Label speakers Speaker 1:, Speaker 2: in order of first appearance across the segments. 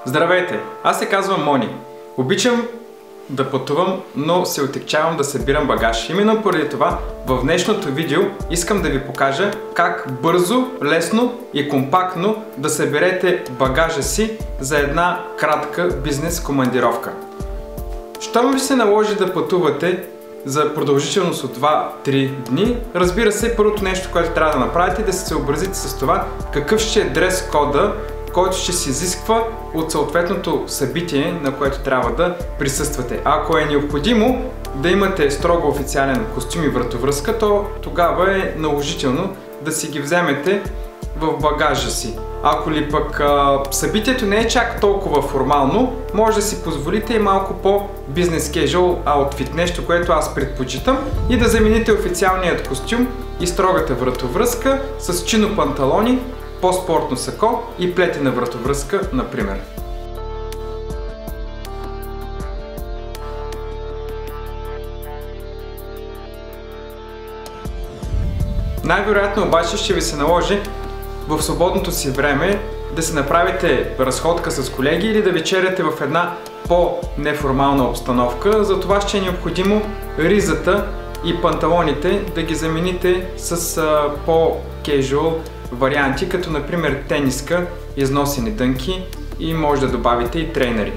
Speaker 1: Здравейте, аз се казвам Мони. Обичам да пътувам, но се отегчавам да събирам багаж. Именно поради това в днешното видео искам да ви покажа как бързо, лесно и компактно да съберете багажа си за една кратка бизнес командировка. Щом ви се наложи да пътувате за продължителност от 2-3 дни, разбира се, първото нещо, което трябва да направите е да се съобразите с това какъв ще е дрес кода, който ще се изисква от съответното събитие, на което трябва да присъствате. Ако е необходимо да имате строго официален костюм и вратовръзка, то тогава е наложително да си ги вземете в багажа си. Ако ли пък събитието не е чак толкова формално, може да си позволите и малко по-бизнес casual аутфит, нещо, което аз предпочитам, и да замените официалният костюм и строгата вратовръзка с чино панталони, по-спортно сако и плетена вратовръзка, например. Най-вероятно обаче ще ви се наложи в свободното си време да си направите разходка с колеги или да вечеряте в една по-неформална обстановка. За това ще е необходимо ризата и панталоните да ги замените с по-casual варианти, като например тениска, износени дънки и може да добавите и трейнери.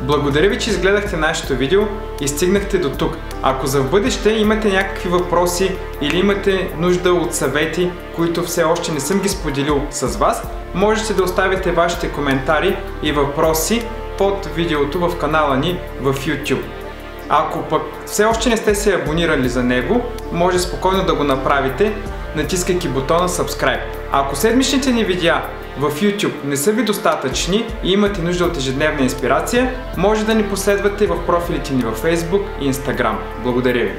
Speaker 1: Благодаря ви, че изгледахте нашето видео и стигнахте до тук. Ако за в бъдеще имате някакви въпроси или имате нужда от съвети, които все още не съм ги споделил с вас, можете да оставите вашите коментари и въпроси под видеото в канала ни в YouTube. Ако пък все още не сте се абонирали за него, може спокойно да го направите, натискайки бутона Subscribe. Ако седмичните ни видеа в YouTube не са ви достатъчни и имате нужда от ежедневна инспирация, може да ни последвате в профилите ни във Facebook и Instagram. Благодаря ви!